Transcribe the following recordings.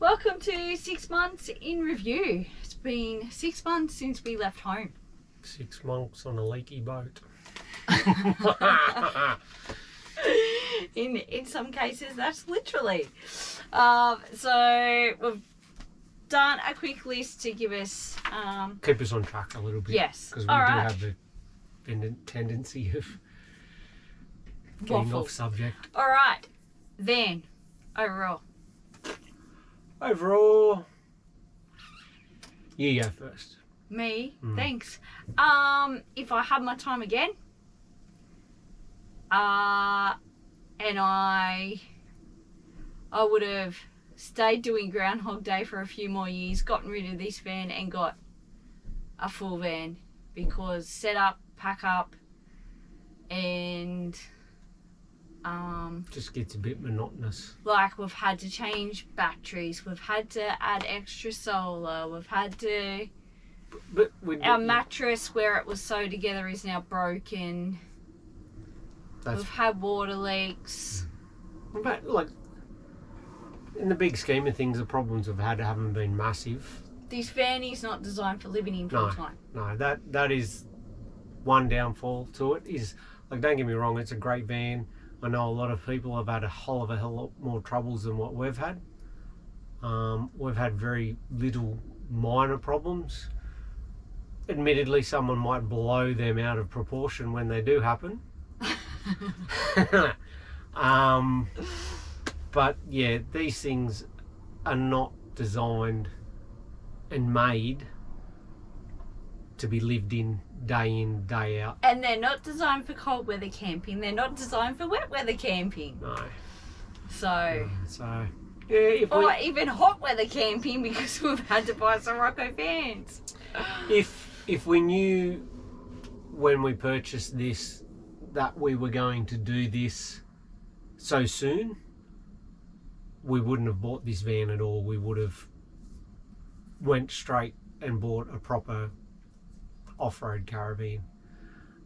Welcome to 6 months in review. It's been 6 months since we left home. 6 months on a leaky boat. In some cases, that's literally. So we've done a quick list to give us... keep us on track a little bit. Yes. Because we do have the tendency of getting off subject. All right. Then, overall. Overall, you go first. Me? Thanks. If I had my time again, and I would have stayed doing Groundhog Day for a few more years, gotten rid of this van and got a full van, because set up, pack up, and just gets a bit monotonous. like we've had to change batteries, we've had to add extra solar, we've had to... But our mattress where it was sewed together is now broken. We've had water leaks. But like, in the big scheme of things, the problems we've had haven't been massive. This van is not designed for living in full time. No, that is one downfall to it. Is, like, don't get me wrong, it's a great van. I know a lot of people have had a hell of a lot more troubles than what we've had. We've had very little minor problems. Admittedly, someone might blow them out of proportion when they do happen. But yeah, these things are not designed and made to be lived in, day out. And they're not designed for cold weather camping. They're not designed for wet weather camping. No. So yeah, or even hot weather camping, because we've had to buy Soraka Fans. If we knew when we purchased this that we were going to do this so soon, we wouldn't have bought this van at all. We would have went straight and bought a proper off-road caravan.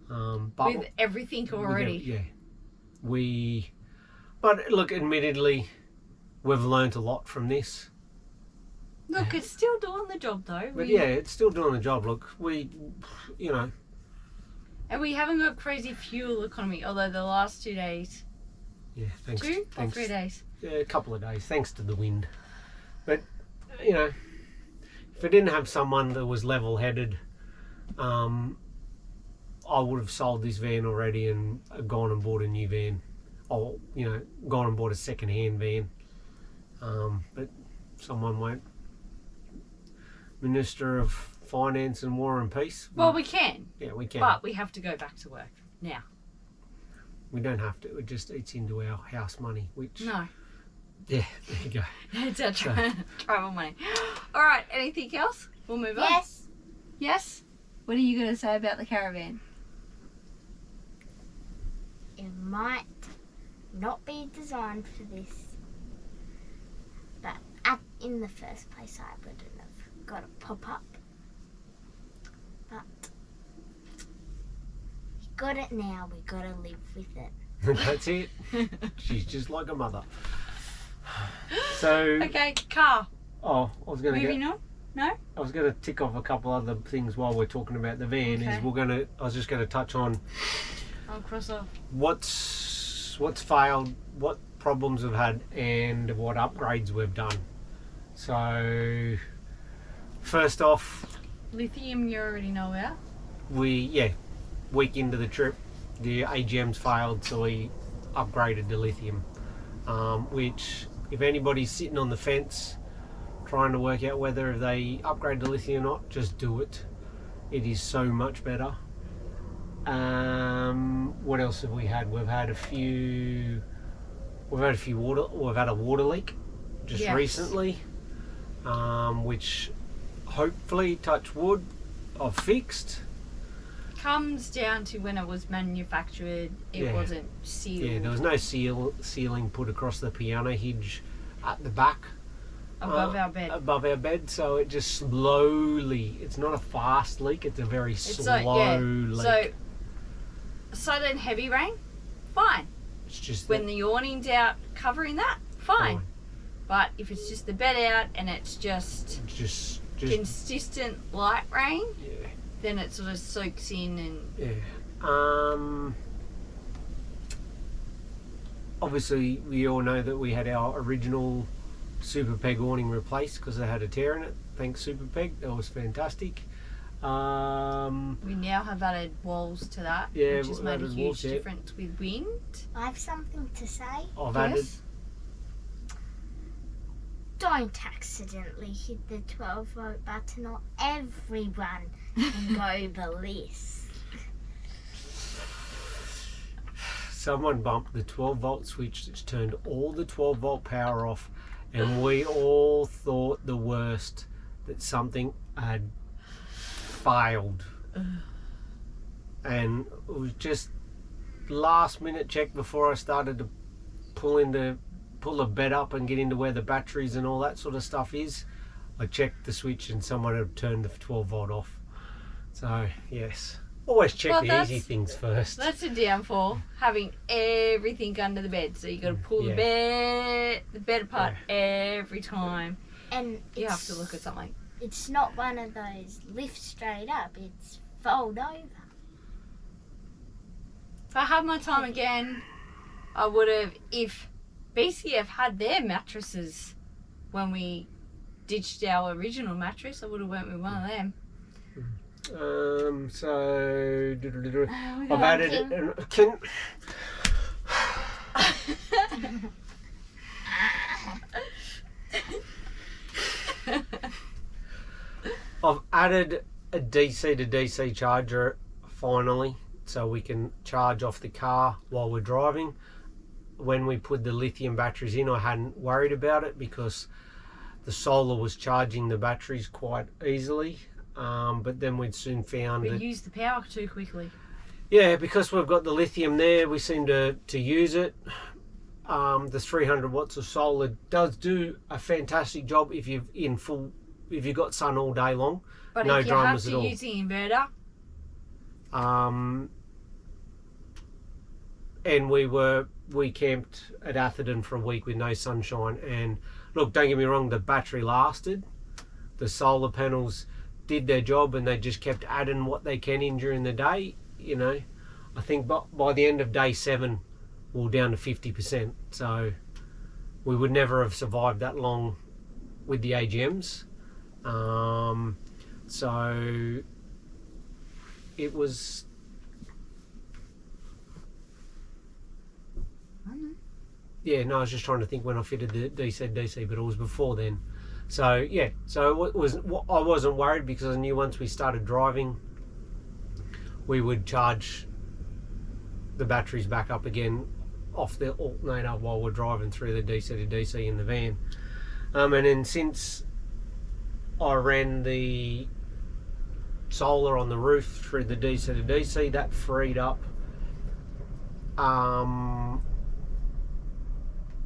But with everything already. But look, admittedly, we've learnt a lot from this. Look, it's still doing the job though. But yeah, it's still doing the job. Look, and we haven't got crazy fuel economy, although the last 2 days. Yeah, thanks. 2 or 3 days? Yeah, a couple of days, thanks to the wind. But, if I didn't have someone that was level-headed, I would have sold this van already and gone and bought a new van. Or, gone and bought a second-hand van. But someone won't. Minister of Finance and War and Peace. Well, we can. Yeah, we can. But we have to go back to work now. We don't have to. It just eats into our house money, which... No. Yeah, there you go. It's our travel money. All right, anything else? We'll move on. Yes. Yes? What are you going to say about the caravan? It might not be designed for this, but in the first place I wouldn't have got a pop-up. But we got it now, we got to live with it. That's it. She's just like a mother. So... Okay, car. Oh, I was going to Moving on? No? I was going to tick off a couple other things while we're talking about the van. Okay. I was just going to touch on... I'll cross off. What's failed, what problems we've had, and what upgrades we've done. So, first off... Lithium you already know about. Week into the trip, the AGM's failed, so we upgraded to lithium. Which, if anybody's sitting on the fence trying to work out whether they upgrade to lithium or not, just do it. It is so much better. What else have we had? We've had a water leak just recently, which hopefully, touch wood, I've fixed. Comes down to when it was manufactured, it wasn't sealed. Yeah, there was no sealing put across the piano hinge at the back. Above our bed. So it just slowly, it's not a fast leak, it's a very slow leak. So, sudden heavy rain, fine. It's just when the awning's out covering that, fine. But if it's just the bed out and it's just consistent light rain, yeah. then it sort of soaks in and Yeah. Obviously, we all know that we had our original Super Peg awning replaced because they had a tear in it. Thanks, Super Peg. That was fantastic. we now have added walls to that, Yeah, which has we've made a added huge walls, yeah. difference with wind. I have something to say. I've added. Yes. Don't accidentally hit the 12-volt button or everyone can go ballistic. Someone bumped the 12-volt switch, which turned all the 12-volt power off, and we all thought the worst, that something had failed. And it was just last minute check before I started to pull the bed up and get into where the batteries and all that sort of stuff is. I checked the switch and someone had turned the 12-volt off. So yes, always check Well, the easy things first. That's a downfall, having everything under the bed. So you got to pull Yeah. the bed apart every time. And You have to look at something. It's not one of those lift straight up, it's fold over. If I had my time again, I would have, if BCF had their mattresses when we ditched our original mattress, I would have went with one of them. So We I've got added I've added a DC to DC charger finally, so we can charge off the car while we're driving. When we put the lithium batteries in, I hadn't worried about it because the solar was charging the batteries quite easily, but then we'd soon found We that used the power too quickly. yeah, because we've got the lithium there, we seem to use it. The 300 watts of solar does do a fantastic job if you've got sun all day long. But No if you have dramas at to all. use the inverter, And we camped at Atherton for a week with no sunshine, and look, don't get me wrong, the battery lasted. The solar panels did their job and they just kept adding what they can in during the day. You know, I think by the end of day 7 we were down to 50%, so we would never have survived that long with the AGMs. So it was yeah, no, I was just trying to think when I fitted the DC, but it was before then. So yeah, so I wasn't worried because I knew once we started driving, we would charge the batteries back up again off the alternator while we're driving through the DC to DC in the van. And then since I ran the solar on the roof through the DC to DC, that freed up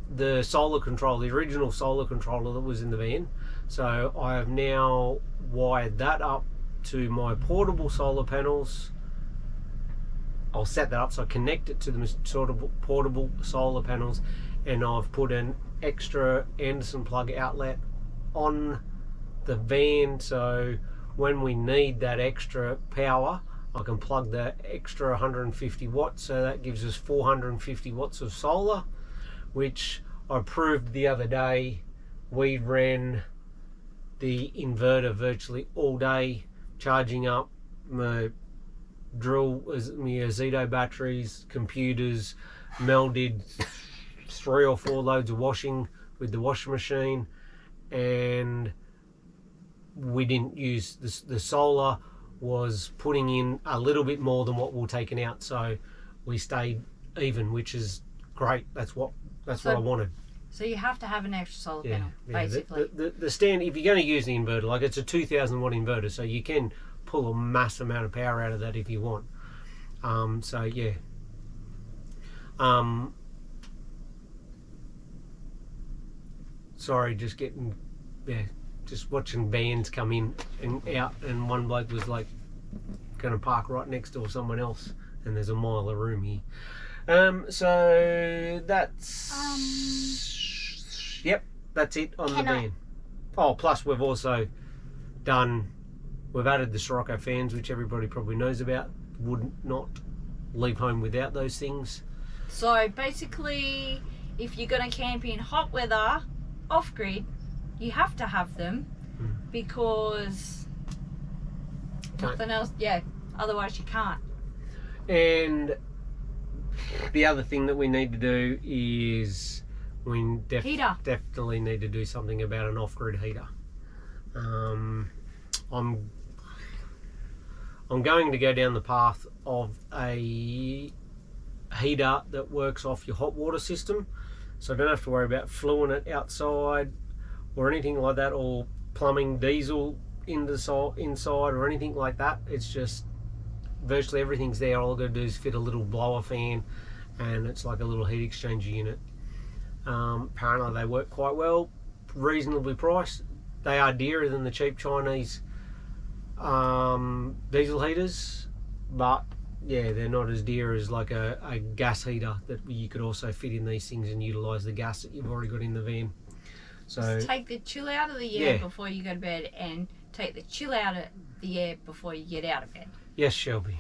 the solar control, the original solar controller that was in the van. So I have now wired that up to my portable solar panels. I'll set that up so I connect it to the sort of portable solar panels, and I've put an extra Anderson plug outlet on the van, so when we need that extra power I can plug the extra 150 watts, so that gives us 450 watts of solar, which I proved the other day. We ran the inverter virtually all day, charging up my drill, my Azito batteries, computers, melded 3 or 4 loads of washing with the washing machine, and we didn't use the solar was putting in a little bit more than what we were taking out, so we stayed even, which is great. That's what I wanted. so you have to have an extra solar panel, basically. The stand, if you're going to use the inverter, like it's a 2000 watt inverter, so you can pull a mass amount of power out of that if you want. So yeah. Sorry, just watching vans come in and out, and one bloke was like going to park right next to someone else, and there's a mile of room here. So that's yep. That's it on Can the I- van. Oh, plus we've also we've added the Soraka Fans, which everybody probably knows about. Would not leave home without those things. So basically, if you're going to camp in hot weather, off grid, you have to have them because nothing else. Yeah, otherwise you can't. And the other thing that we need to do is we Heater. definitely need to do something about an off-grid heater. I'm going to go down the path of a heater that works off your hot water system, so I don't have to worry about fluing it outside or anything like that, or plumbing diesel inside or anything like that. It's just virtually everything's there. All I've got to do is fit a little blower fan, and it's like a little heat exchanger unit. Apparently they work quite well, reasonably priced. They are dearer than the cheap Chinese diesel heaters, but yeah, they're not as dear as like a gas heater that you could also fit in these things and utilise the gas that you've already got in the van. So Just take the chill out of the air Yeah. before you go to bed, and take the chill out of the air before you get out of bed. yes, Shelby.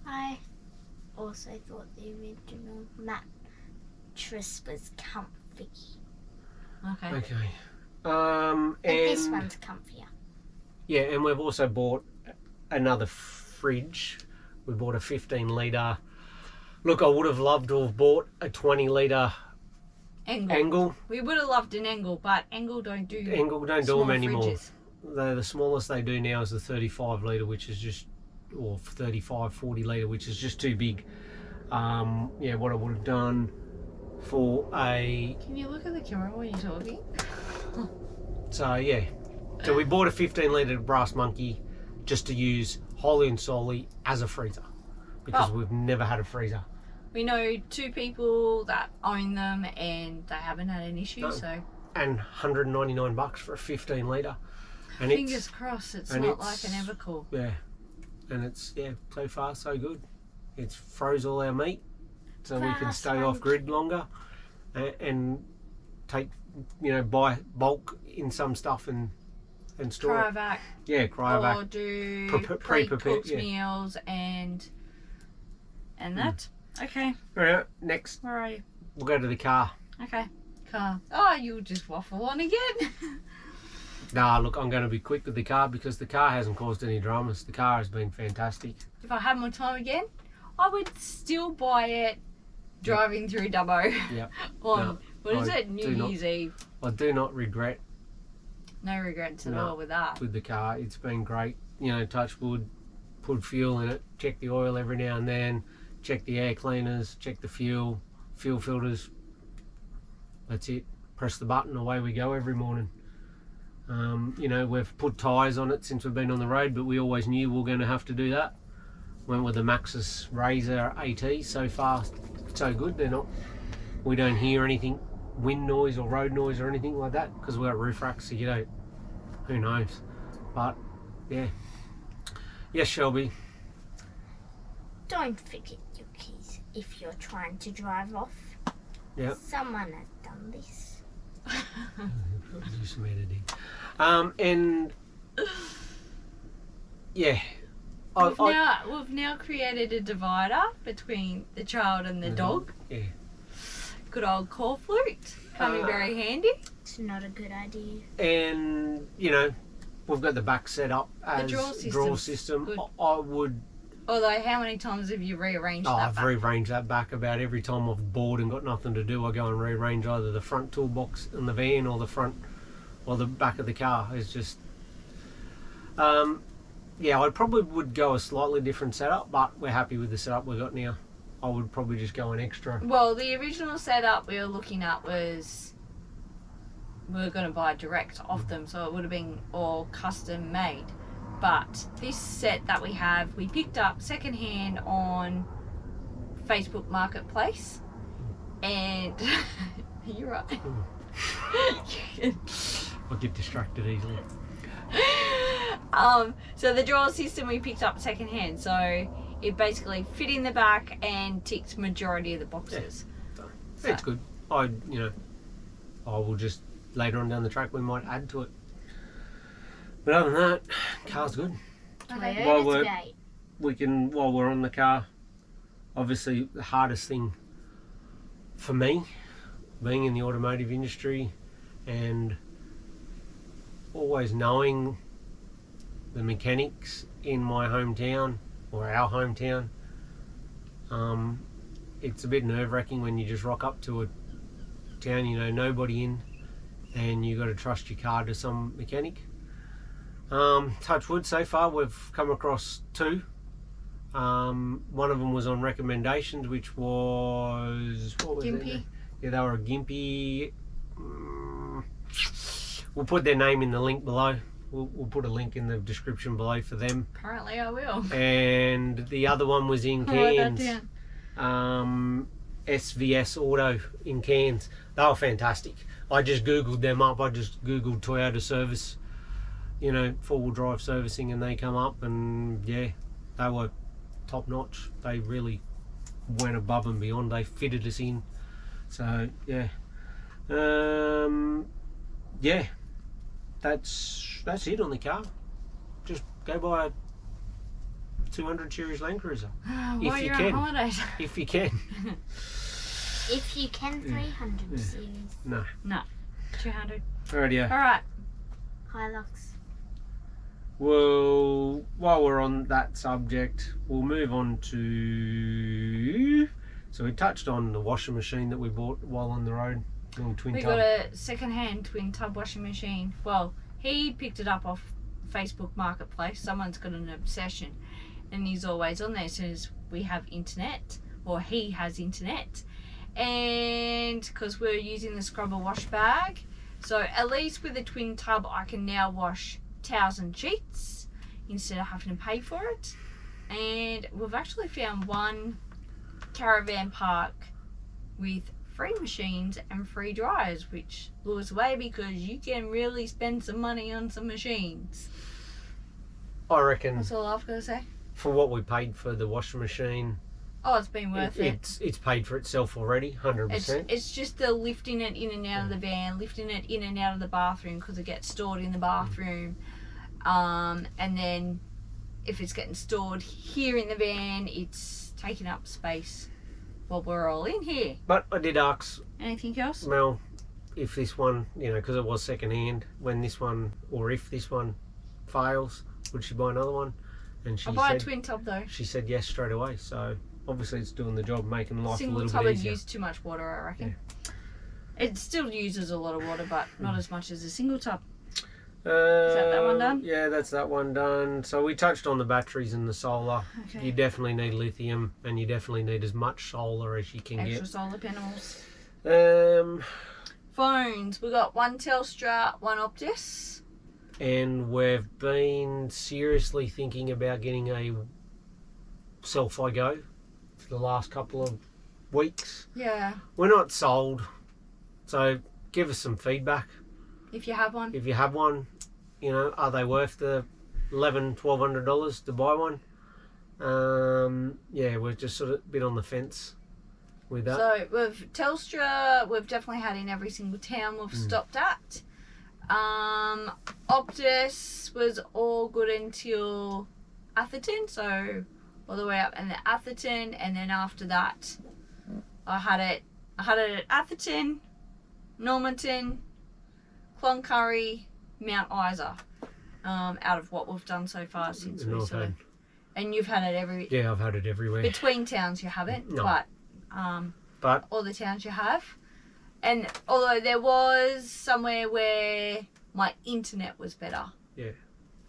I also thought the original mattress was comfy. Okay. Okay. But this And one's comfier. yeah, and we've also bought another fridge. We bought a 15 litre. Look, I would have loved to have bought a 20 litre Angle. We would have loved an Angle, but Angle don't do Angle don't do small them anymore. fridges. The smallest they do now is the 35 litre, which is just, or 35, 40 litre, which is just too big. Yeah, what I would have done for a, Can you look at the camera when you're talking? so yeah. So we bought a 15 litre brass monkey just to use wholly and solely as a freezer, because Oh. we've never had a freezer. We know 2 people that own them and they haven't had an issue, No. so And $199 for a 15 litre. And fingers crossed it's and not it's- like an Evercool. yeah, and it's, yeah, so far so good. It's froze all our meat so we can Fast stay off grid longer, and take, buy bulk in some stuff and store it. Cryovac, Yeah, or cryovac. do Pre-prepared, pre-cooked yeah. meals and that. Okay, Alright, next where are you? we'll go to the car. Okay, car. Oh, you just waffle on again. Nah, look, I'm going to be quick with the car because the car hasn't caused any dramas. The car has been fantastic. If I had more time again, I would still buy it driving through Dubbo Yep. on, No, what is I it, New do not. Year's Eve. I do not regret No regrets at No. all with that. with the car. It's been great. Touch wood, put fuel in it, check the oil every now and then, check the air cleaners, check the fuel filters. That's it. Press the button, away we go every morning. We've put tyres on it since we've been on the road, but we always knew we were going to have to do that. Went with the Maxxis Razor AT. So far, so good. We don't hear anything, wind noise or road noise or anything like that, because we've got roof racks, so who knows. But yeah. Yes, Shelby. Don't forget your keys if you're trying to drive off. Yep. Someone has done this. Do some editing. And yeah. We've now created a divider between the child and the dog. Yeah. Good old call flute. Coming very handy. It's not a good idea. And we've got the back set up as drawer system. system's good. I would. Although, how many times have you rearranged that I've back? rearranged that back about every time I've bored and got nothing to do. I go and rearrange either the front toolbox in the van or the front or the back of the car. It's just, yeah, I probably would go a slightly different setup, but we're happy with the setup we've got now. I would probably just go an extra. Well, the original setup we were looking at was we were going to buy direct off them, so it would have been all custom made. But this set that we have, we picked up secondhand on Facebook Marketplace, and you're right. I get distracted easily. So the drawer system we picked up secondhand, so it basically fit in the back and ticked majority of the boxes. It's good. I will just later on down the track we might add to it. But other than that, car's good. Okay. Well, Toyota's great. We can, while we're on the car, obviously the hardest thing for me, being in the automotive industry and always knowing the mechanics in my hometown or our hometown, it's a bit nerve-wracking when you just rock up to a town you know nobody in and you got to trust your car to some mechanic. Touch wood, so far we've come across two. One of them was on recommendations, which was, what was Gimpy. it? Yeah, they were a Gimpy. We'll put their name in the link below. We'll put a link in the description below for them. Apparently I will. And the other one was in Write that Cairns. down. SVS Auto in Cairns. They were fantastic. I just googled them up. I just googled Toyota service, you know, 4-wheel drive servicing, and they come up, and yeah, they were top notch. They really went above and beyond. They fitted us in. So yeah, yeah, that's it on the car. Just go buy a 200 series Land Cruiser While you you're can. on holidays. if you can. If you can, 300 series. No. 200. Alrighty. Alright. Hilux. Well, while we're on that subject, we'll move on to. So we touched on the washing machine that we bought while on the road, little twin We tub. got a second-hand twin tub washing machine. Well, he picked it up off Facebook Marketplace. Someone's got an obsession, and he's always on there as soon as we have internet, or he has internet. And because we're using the scrubber wash bag, so at least with the twin tub I can now wash towels and sheets instead of having to pay for it. And we've actually found one caravan park with free machines and free dryers, which blew us away because you can really spend some money on some machines. I reckon That's all I've got to say. for what we paid for the washing machine, Oh, it's been worth it. it's paid for itself already, 100%. It's just the lifting it in and out of the van, lifting it in and out of the bathroom because it gets stored in the bathroom. And then if it's getting stored here in the van, it's taking up space while we're all in here. But I did ask Anything else? Mel if this one, you know, because it was second hand, when this one, or if this one fails, would she buy another one? And she I'll buy a said, twin tub though. she said yes straight away. So obviously it's doing the job, making life a Single little tub bit would easier. use too much water, I reckon. It still uses a lot of water, but not as much as a single tub. that one done? Yeah, that's that one done. So we touched on the batteries and the solar. Okay. You definitely need lithium, and you definitely need as much solar as you can Extra solar panels. get. Phones. We got one Telstra, one Optus. And we've been seriously thinking about getting a Selfie Go for the last couple of weeks. Yeah. We're not sold, so give us some feedback. If you have one. If you have one, you know, are they worth the $1,100-$1,200 to buy one? Yeah, we're just sort of a bit on the fence with that. So with Telstra, we've definitely had in every single town we've stopped at. Optus was all good until Atherton, so all the way up and then Atherton, and then after that I had it at Atherton, Normanton, Cloncurry, Mount Isa, out of what we've done so far since we North sort of, End. and you've had it every Yeah, I've had it everywhere. between towns you haven't, No. but all the towns you have. And although there was somewhere where my internet was better Yeah.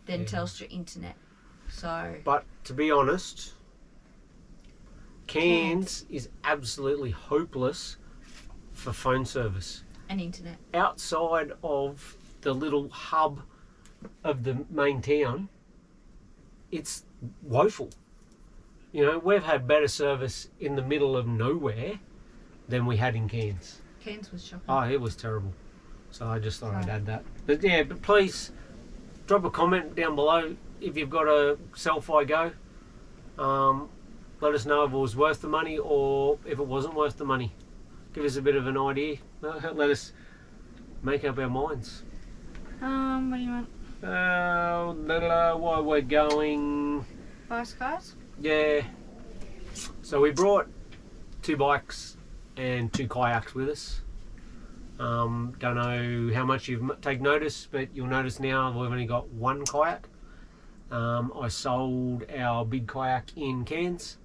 than Yeah. Telstra internet. So But to be honest, Cairns is absolutely hopeless for phone service. and internet. Outside of the little hub of the main town, it's woeful. You know, we've had better service in the middle of nowhere than we had in Cairns. Cairns was shocking. Oh, it was terrible. So I just thought I'd add that. But yeah, but please drop a comment down below if you've got a Selfie Go. Let us know if it was worth the money or if it wasn't worth the money. Give us a bit of an idea. Let us make up our minds. What do you want? Why we're going. Fast cars? Yeah. So we brought 2 bikes and 2 kayaks with us. Don't know how much you've taken notice, but you'll notice now we've only got 1 kayak. I sold our big kayak in Cairns.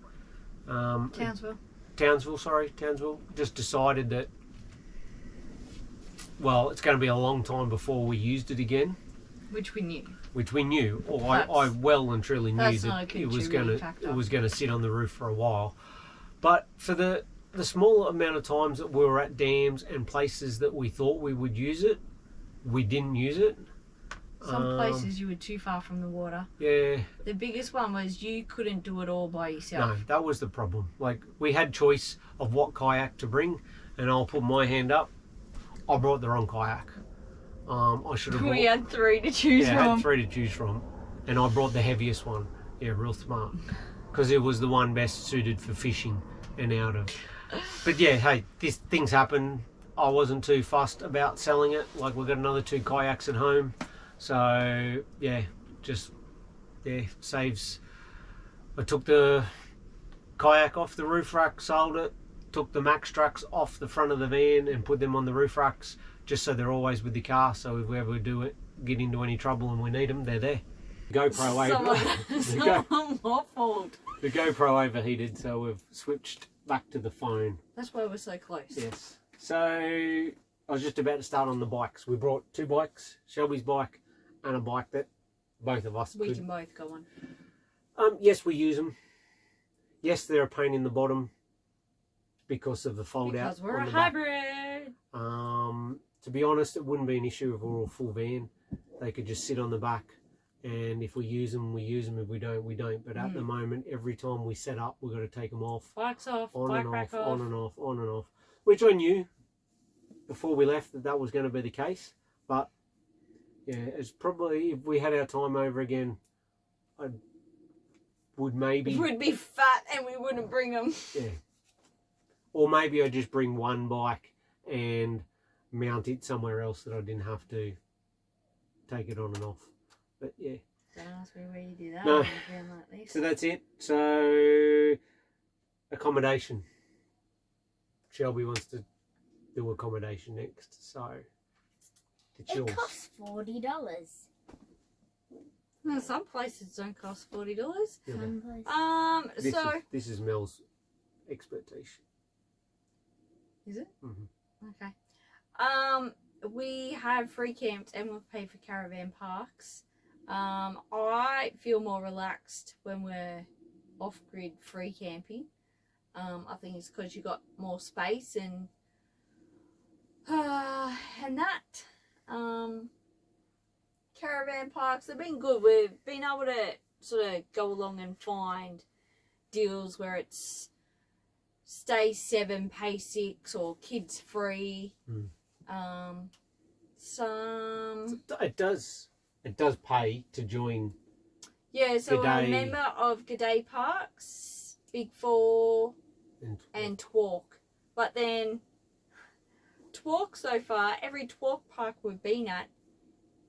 Townsville. Townsville. Just decided that, well, it's going to be a long time before we used it again. Which we knew. Or I well and truly knew that it was going to sit on the roof for a while. But for the small amount of times that we were at dams and places that we thought we would use it, we didn't use it. Some places you were too far from the water. Yeah. The biggest one was you couldn't do it all by yourself. No, that was the problem. Like, we had choice of what kayak to bring, and I'll put my hand up. I brought the wrong kayak. I should have. We had 3 to choose from. Yeah, I had 3 to choose from, and I brought the heaviest one. Yeah, real smart, because it was the one best suited for fishing and out of. But yeah, hey, things happen. I wasn't too fussed about selling it. Like, we've got another 2 kayaks at home. So yeah, saves. I took the kayak off the roof rack, sold it, took the max trucks off the front of the van and put them on the roof racks, just so they're always with the car, so if we ever get into any trouble and we need them, they're there. Someone waffled. The GoPro overheated, so we've switched back to the phone. That's why we're so close. Yes. So I was just about to start on the bikes. We brought 2 bikes, Shelby's bike and a bike that both of us can both go on. Yes, we use them. Yes, they're a pain in the bottom because of the fold out. Because we're a hybrid. To be honest, it wouldn't be an issue if we were a full van. They could just sit on the back, and if we use them, we use them. If we don't, we don't. But at the moment, every time we set up, we've got to take them off. Bikes off, on rack off. On and off, on and off. Which I knew before we left that was going to be the case. But yeah, it's probably, if we had our time over again, I would maybe... We'd be fat and we wouldn't bring them. Yeah. Or maybe I'd just bring 1 bike and mount it somewhere else that I didn't have to take it on and off. But yeah. Don't ask me where you do that. No. Like this. So that's it. So, accommodation. Shelby wants to do accommodation next, so it's yours. It costs $40. No, some places don't cost $40. Yeah. Some places. This is Mel's expertise. Is it? Mm-hmm. Okay. We have free camps and we've paid for caravan parks. I feel more relaxed when we're off-grid free camping. I think it's because you got more space and that. Caravan parks have been good. We've been able to sort of go along and find deals where it's stay 7, pay 6, or kids free. It does pay to join. Yeah, so G'day. I'm a member of G'day Parks, Big 4 and Twark. But then Twark, so far, every Twark park we've been at,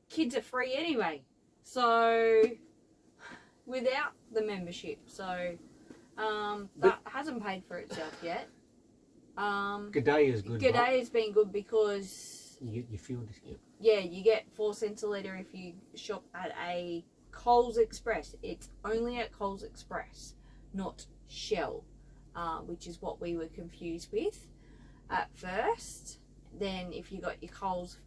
kids are free anyway. So without the membership. So that hasn't paid for itself yet. G'day is good. G'day has been good because you get your fuel discount. Yeah, you get 4 cents a litre if you shop at a Coles Express. It's only at Coles Express, not Shell, which is what we were confused with at first. Then if you got your Coles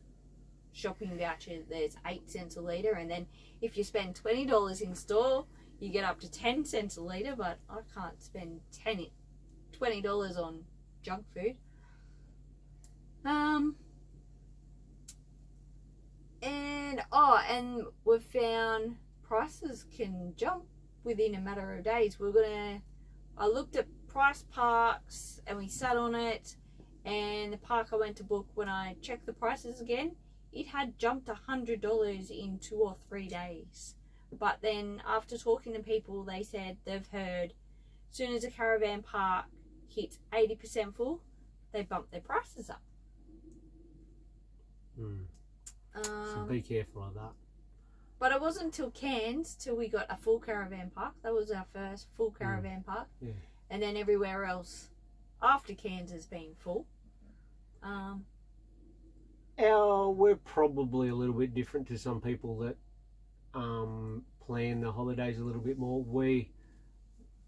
shopping voucher, there's 8 cents a litre, and then if you spend $20 in store, you get up to 10 cents a litre. But I can't spend $20 on junk food. And we've found prices can jump within a matter of days. I looked at Price Parks and we sat on it, and the park I went to book, when I checked the prices again, it had jumped $100 in 2 or 3 days. But then after talking to people, they said they've heard as soon as a caravan park hits 80% full, they bump their prices up. So be careful of that. But it wasn't until Cairns till we got a full caravan park. That was our first full caravan park. Yeah. And then everywhere else after Cairns has been full. We're probably a little bit different to some people that plan the holidays a little bit more. We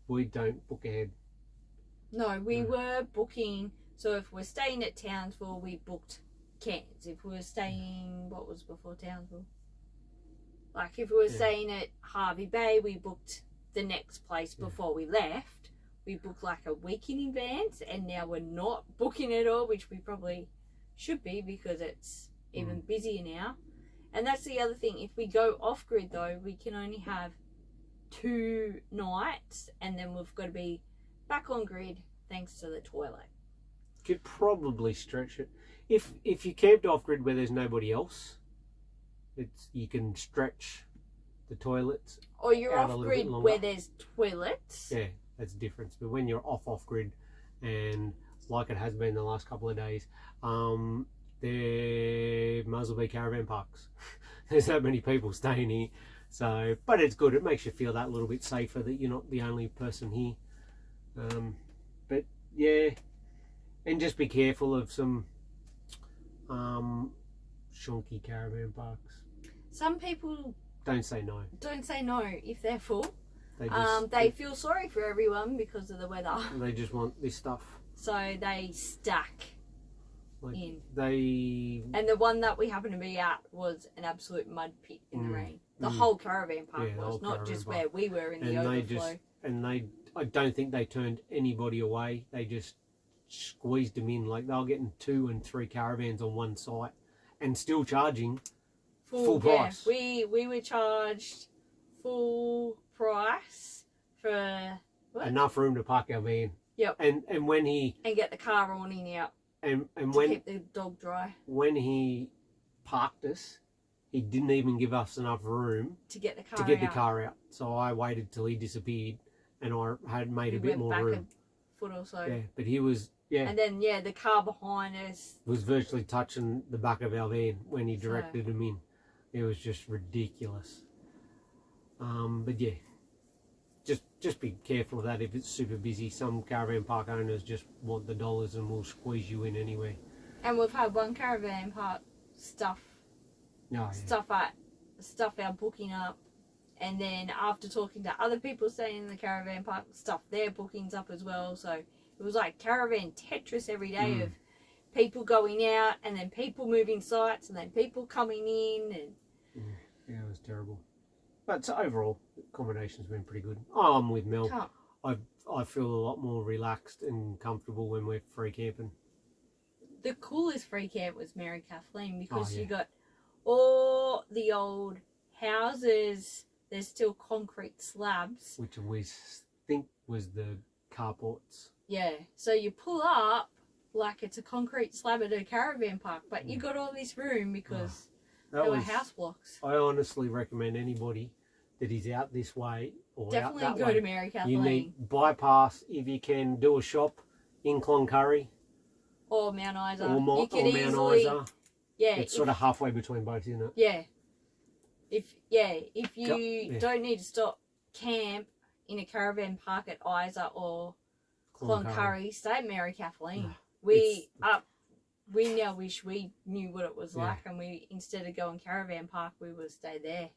don't book ahead. No, we were booking. So if we're staying at Townsville, we booked Cairns. If we were staying, what was before Townsville? Like if we were staying at Harvey Bay, we booked the next place before we left. We booked like a week in advance, and now we're not booking at all, which we probably should be because it's even busier now. And that's the other thing. If we go off grid though, we can only have 2 nights, and then we've got to be back on grid thanks to the toilet. Could probably stretch it if you camped off grid where there's nobody else. You can stretch the toilets. Or you're out off grid where there's toilets. Yeah, that's the difference. But when you're off grid, and like it has been the last couple of days, there might as well be caravan parks. There's that many people staying here. So, but it's good. It makes you feel that little bit safer that you're not the only person here. But yeah, and just be careful of some shonky caravan parks. Some people don't say no. Don't say no if they're full. They feel sorry for everyone because of the weather. They just want this stuff. So they stack in. And the one that we happened to be at was an absolute mud pit in the rain. The whole caravan park was, not just where we were in the overflow. I don't think they turned anybody away. They just squeezed them in. Like they were getting 2 and 3 caravans on one site and still charging full price. We were charged full price for enough room to park our van. Yep. And when he get the car awning out and to keep the dog dry. When he parked us, he didn't even give us enough room to get the car out. So I waited till he disappeared, and I had made a bit more room. A foot or so. Yeah, but he was And then the car behind us was virtually touching the back of our van when he directed him in. It was just ridiculous. But yeah, just be careful of that if it's super busy. Some caravan park owners just want the dollars and will squeeze you in anyway. And we've had one caravan park stuff our booking up, and then after talking to other people staying in the caravan park, stuff their bookings up as well. So it was like caravan Tetris every day of people going out, and then people moving sites, and then people coming in, and yeah, it was terrible. But so overall, accommodation's been pretty good. I'm with Mel. I feel a lot more relaxed and comfortable when we're free camping. The coolest free camp was Mary Kathleen because you got all the old houses. There's still concrete slabs, which we think was the carports. Yeah, so you pull up like it's a concrete slab at a caravan park, but you got all this room because there were house blocks. I honestly recommend anybody that is out this way or definitely out that go way, to Mary Kathleen. You need bypass if you can do a shop in Cloncurry or Mount Isa. Or Mount Isa. Yeah, it's sort of halfway between both, isn't it? Yeah. If you don't need to stop camp in a caravan park at Isa or Cloncurry, stay at Mary Kathleen. We now wish we knew what it was like, and we, instead of going caravan park, we would stay there.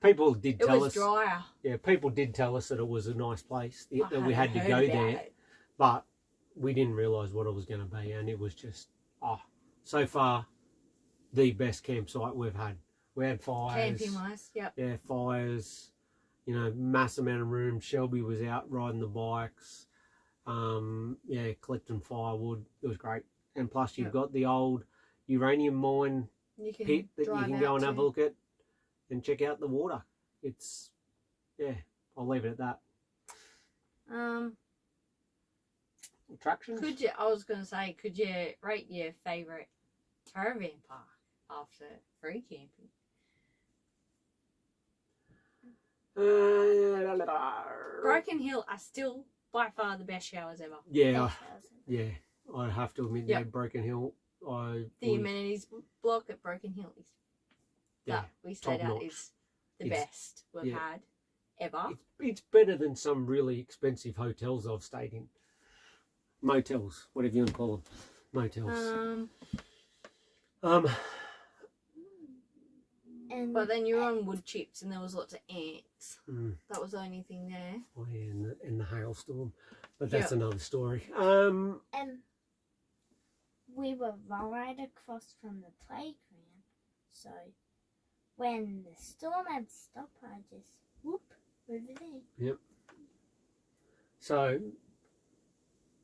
People did tell us. It was drier. Yeah, people did tell us that it was a nice place, that we had to go there, but we didn't realise what it was going to be, and it was just, so far, the best campsite we've had. We had fires. Camping wise, yep. Yeah, fires, mass amount of room. Shelby was out riding the bikes, collecting firewood. It was great. And plus you've got the old uranium mine pit that you can go and have a look at and check out the water. It's, I'll leave it at that. Attractions? I was going to say, could you rate your favourite caravan park after free camping? Broken Hill are still by far the best showers ever. Yeah, I have to admit, Broken Hill The amenities block at Broken Hill is yeah, that we stayed top at notch. is the It's- best we've yeah. had ever. It's better than some really expensive hotels I've stayed in. Motels, whatever you want to call them. Motels. And But then you were on wood chips and there was lots of ants. Mm. That was the only thing there. Oh yeah, and the hailstorm. But that's Yep. another story. and we were right across from the playground, so when the storm had stopped, I just whoop over there. So,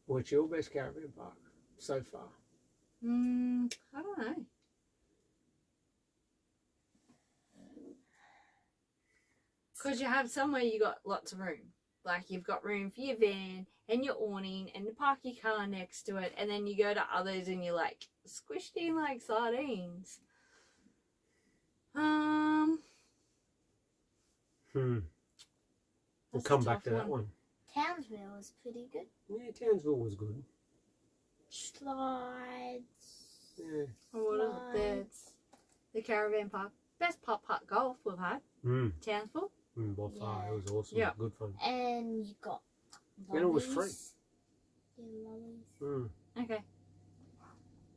what's your best caravan park so far? I don't know. Because you have somewhere you got lots of room. Like you've got room for your van and your awning and to park your car next to it, and then you go to others and you're like squished in like sardines. We'll That's a come back tough to that one. Townsville was pretty good. Yeah, Townsville was good. Slides. Yeah. Or what is it? The caravan park. Best putt golf we've had. Townsville. By far, Yeah. it was awesome. Yeah. Good fun. And you got lollies. And it was free. Yeah, lollies. Okay.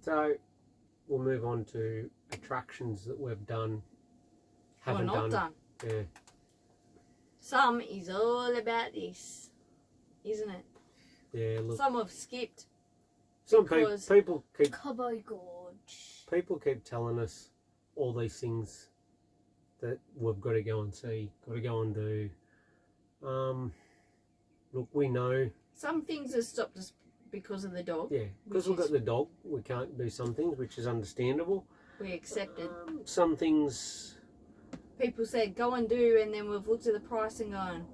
So, we'll move on to attractions that we've done. Haven't Or not done. Yeah. Some is all about this, isn't it? Yeah. Look. Some have skipped. Some because- people keep Cobbo Gorge. telling us all these things that we've got to go and see, got to go and do. Look, we know, Some things have stopped us because of the dog. yeah, because we've Which got the dog, we can't do some things, which is understandable. We accepted. Some things, People said go and do, and then we've looked at the price and gone,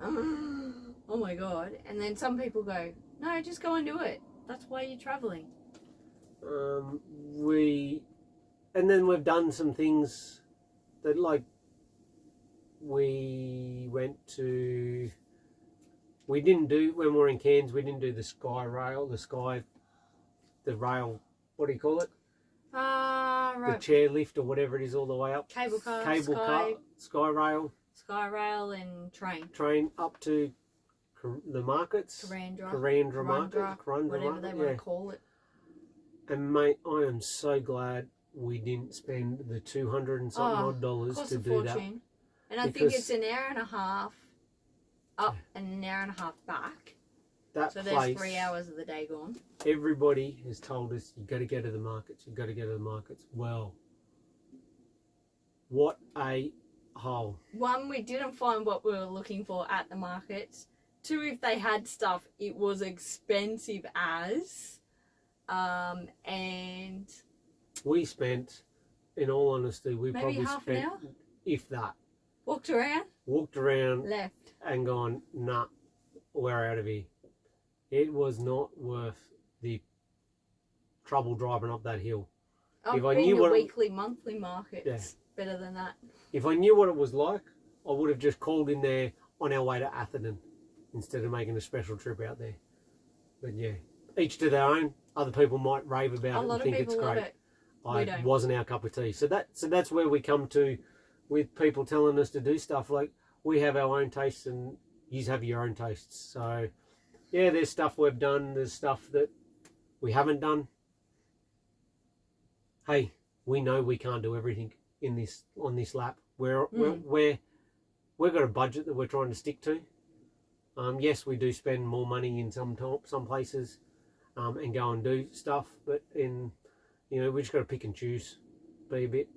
oh my god. And then some people go, no, just go and do it. That's why you're travelling. and then we've done some things that, like, we didn't do, when we were in Cairns, we didn't do the sky rail, the rail, what do you call it? The Right. chair lift or whatever it is all the way up. Cable car, Sky rail, sky rail and train. train up to the markets. Karandra. Karandra market. Karundra, Karundra whatever they market, want yeah. to call it. And mate, I am so glad we didn't spend the $200 and something odd dollars Cost to a do that. fortune. And I think Because- it's an hour and a half up and an hour and a half back. That So place, there's 3 hours of the day gone. everybody has told us, you got to go to the markets, you've got to go to the markets. Well, what a hole. One, we didn't find what we were looking for at the markets. Two, if they had stuff, it was expensive as. And We spent, in all honesty, we Maybe probably half an spent, hour? if that, walked around, walked around left. and gone, nah, we're out of here. It was not worth the trouble driving up that hill. I've If I been knew to what- weekly, monthly markets. Yeah. Better than that. If I knew what it was like, I would have just called in there on our way to Atherton instead of making a special trip out there. But yeah, each to their own. Other people might rave A about it lot and of think people it's love great. it. We It don't. wasn't our cup of tea. So that's where we come to with people telling us to do stuff. Like, we have our own tastes and you have your own tastes. So yeah, there's stuff we've done. There's stuff that we haven't done. Hey, we know we can't do everything on this lap. We've got a budget that we're trying to stick to. Yes, we do spend more money in some places, and go and do stuff, but we just got to pick and choose. Be a bit,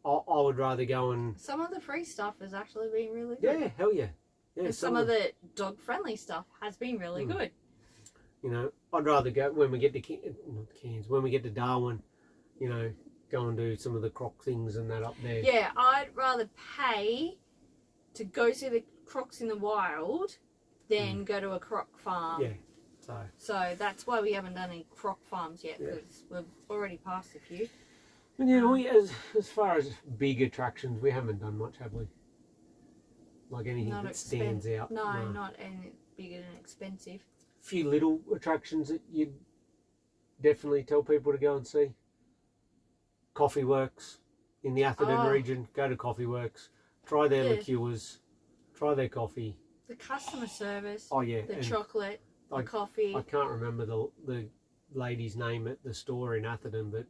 I would rather go and Some of the free stuff has actually been really good. yeah, hell yeah, yeah. And some of the dog-friendly stuff has been really good. I'd rather go when we get to not Cairns, when we get to Darwin, go and do some of the croc things and that up there. Yeah, I'd rather pay to go see the crocs in the wild than go to a croc farm. Yeah. So that's why we haven't done any croc farms yet, Yeah. because we've already passed a few. And we, as far as big attractions, we haven't done much, have we? Like anything Not that stands out. No, not any big and expensive. A few little attractions that you'd definitely tell people to go and see. Coffee Works in the Atherton Oh. region. Go to Coffee Works. Try their Yeah. liqueurs. Try their coffee. The customer service, Oh yeah, the and chocolate, the I- coffee. I can't remember the lady's name at the store in Atherton, but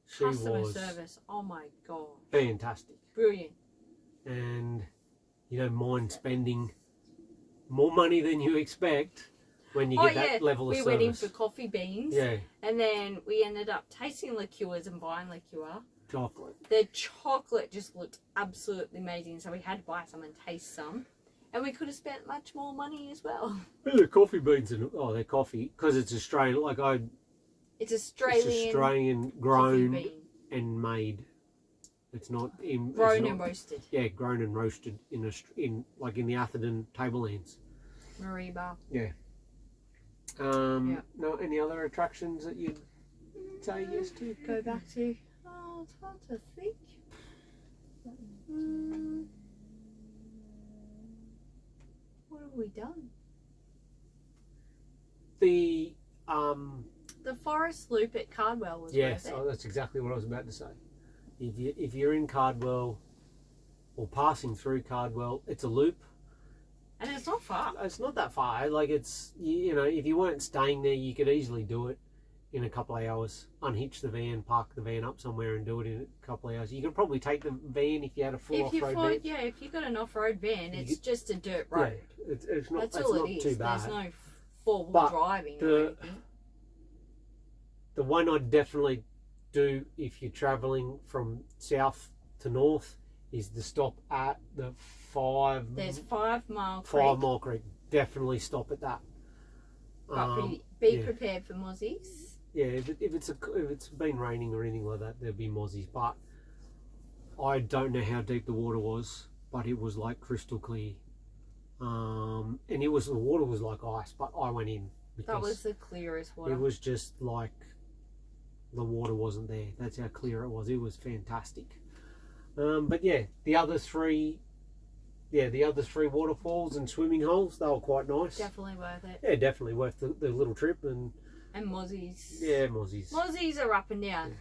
she Customer was service. Oh my god. fantastic. Brilliant. And you don't mind spending more money than you expect when you get that level of we service. went in for coffee beans. Yeah, And then we ended up tasting liqueurs and buying liqueur. chocolate. The chocolate just looked absolutely amazing, so we had to buy some and taste some. And we could have spent much more money as well. Yeah, the coffee beans and they're coffee because it's Australian. Like It's it's Australian, Australian coffee grown bean. and made. It's not in Grown it's and not, roasted. Yeah, grown and roasted in the Atherton tablelands. Mariba. Yeah. Yeah. No, any other attractions that you'd say yes to? Go back to. Oh, it's hard to think. What have we done? The The forest loop at Cardwell was yes, worth it. that's exactly what I was about to say. If you're in Cardwell or passing through Cardwell, it's a loop. And it's not far. It's not that far. Like you know, if you weren't staying there, you could easily do it in a couple of hours. Unhitch the van, park the van up somewhere, and do it in a couple of hours. You could probably take the van if you had a full off-road van. If you got an off-road van, it's could- just a dirt road. Yeah, it's not. That's it's all not it is. too bad. There's no four-wheel But driving or the- anything. The one I'd definitely do if you're travelling from south to north is the stop at the There's 5 Mile Creek. 5 Mile Creek. Definitely stop at that. But be yeah. prepared for mozzies. Yeah, if it's been raining or anything like that, there'll be mozzies. But I don't know how deep the water was, but it was like crystal clear. And the water was like ice, but I went in because That was the clearest water. it was just like the water wasn't there. That's how clear it was. It was fantastic. But yeah, the other three waterfalls and swimming holes, they were quite nice. Definitely worth it. Yeah, definitely worth the little trip and And mozzies. yeah, mozzies. Mozzies are up and down. Yeah.